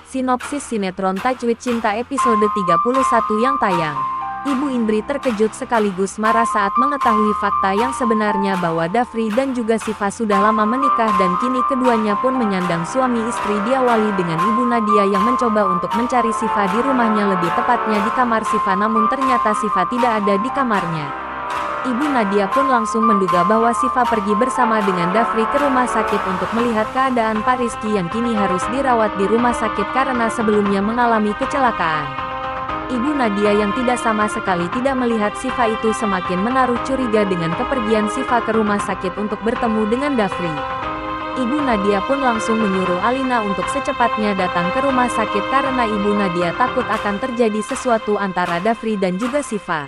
Sinopsis sinetron Tajwid Cinta episode 31 yang tayang. Ibu Indri terkejut sekaligus marah saat mengetahui fakta yang sebenarnya bahwa Dafri dan juga Siva sudah lama menikah dan kini keduanya pun menyandang suami istri. Diawali dengan Ibu Nadia yang mencoba untuk mencari Siva di rumahnya, lebih tepatnya di kamar Siva, namun ternyata Siva tidak ada di kamarnya. Ibu Nadia pun langsung menduga bahwa Siva pergi bersama dengan Dafri ke rumah sakit untuk melihat keadaan Pak Rizky yang kini harus dirawat di rumah sakit karena sebelumnya mengalami kecelakaan. Ibu Nadia yang tidak sama sekali tidak melihat Siva itu semakin menaruh curiga dengan kepergian Siva ke rumah sakit untuk bertemu dengan Dafri. Ibu Nadia pun langsung menyuruh Alina untuk secepatnya datang ke rumah sakit karena Ibu Nadia takut akan terjadi sesuatu antara Dafri dan juga Siva.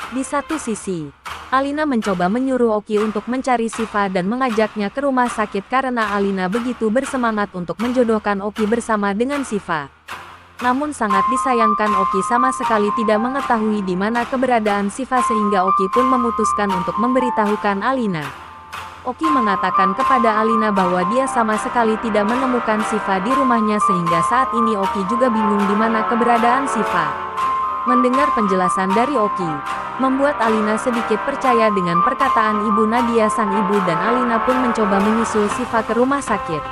Di satu sisi, Alina mencoba menyuruh Oki untuk mencari Siva dan mengajaknya ke rumah sakit karena Alina begitu bersemangat untuk menjodohkan Oki bersama dengan Siva. Namun sangat disayangkan Oki sama sekali tidak mengetahui di mana keberadaan Siva sehingga Oki pun memutuskan untuk memberitahukan Alina. Oki mengatakan kepada Alina bahwa dia sama sekali tidak menemukan Siva di rumahnya sehingga saat ini Oki juga bingung di mana keberadaan Siva. Mendengar penjelasan dari Oki, membuat Alina sedikit percaya dengan perkataan Ibu Nadia sang ibu dan Alina pun mencoba menyusul Siva ke rumah sakit.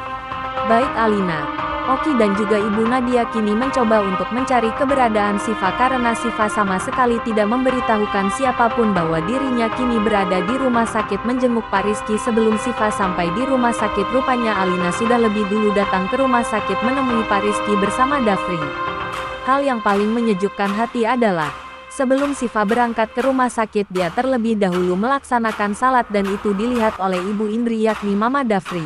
Baik Alina, Oki dan juga Ibu Nadia kini mencoba untuk mencari keberadaan Siva karena Siva sama sekali tidak memberitahukan siapapun bahwa dirinya kini berada di rumah sakit menjenguk Pak Rizky. Sebelum Siva sampai di rumah sakit, rupanya Alina sudah lebih dulu datang ke rumah sakit menemui Pak Rizky bersama Dafri. Hal yang paling menyejukkan hati adalah, sebelum Siva berangkat ke rumah sakit dia terlebih dahulu melaksanakan salat dan itu dilihat oleh Ibu Indri yakni Mama Dafri.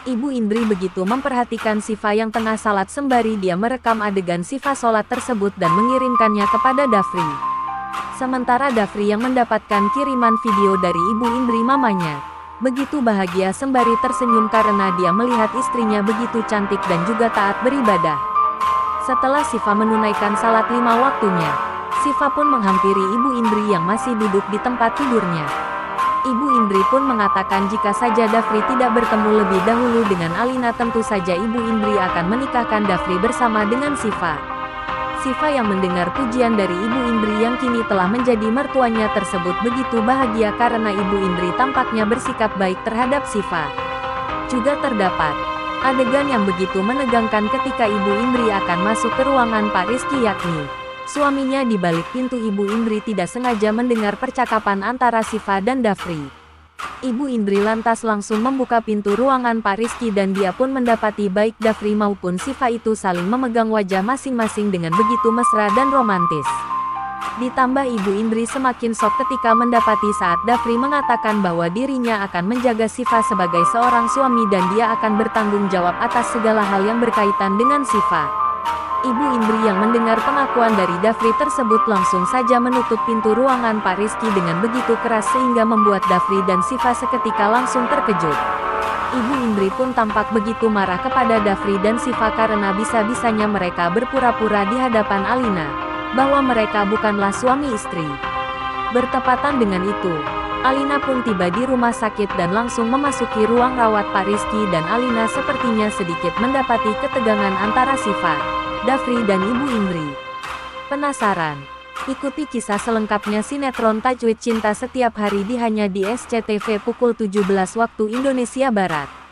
Ibu Indri begitu memperhatikan Siva yang tengah salat sembari dia merekam adegan Siva sholat tersebut dan mengirimkannya kepada Dafri. Sementara Dafri yang mendapatkan kiriman video dari Ibu Indri mamanya, begitu bahagia sembari tersenyum karena dia melihat istrinya begitu cantik dan juga taat beribadah. Setelah Siva menunaikan salat 5 waktunya, Siva pun menghampiri Ibu Indri yang masih duduk di tempat tidurnya. Ibu Indri pun mengatakan jika saja Dafri tidak bertemu lebih dahulu dengan Alina tentu saja Ibu Indri akan menikahkan Dafri bersama dengan Siva. Siva yang mendengar pujian dari Ibu Indri yang kini telah menjadi mertuanya tersebut begitu bahagia karena Ibu Indri tampaknya bersikap baik terhadap Siva. Juga terdapat adegan yang begitu menegangkan ketika Ibu Indri akan masuk ke ruangan Pak Rizky yakni suaminya. Di balik pintu Ibu Indri tidak sengaja mendengar percakapan antara Siva dan Dafri. Ibu Indri lantas langsung membuka pintu ruangan Pak Rizky dan dia pun mendapati baik Dafri maupun Siva itu saling memegang wajah masing-masing dengan begitu mesra dan romantis. Ditambah Ibu Indri semakin shock ketika mendapati saat Dafri mengatakan bahwa dirinya akan menjaga Siva sebagai seorang suami dan dia akan bertanggung jawab atas segala hal yang berkaitan dengan Siva. Ibu Indri yang mendengar pengakuan dari Dafri tersebut langsung saja menutup pintu ruangan Pak Rizky dengan begitu keras sehingga membuat Dafri dan Siva seketika langsung terkejut. Ibu Indri pun tampak begitu marah kepada Dafri dan Siva karena bisa-bisanya mereka berpura-pura di hadapan Alina bahwa mereka bukanlah suami istri. Bertepatan dengan itu, Alina pun tiba di rumah sakit dan langsung memasuki ruang rawat Pak Rizky dan Alina sepertinya sedikit mendapati ketegangan antara Siva, Dafri dan Ibu Indri. Penasaran? Ikuti kisah selengkapnya sinetron Tajwid Cinta setiap hari hanya di SCTV pukul 17 waktu Indonesia Barat.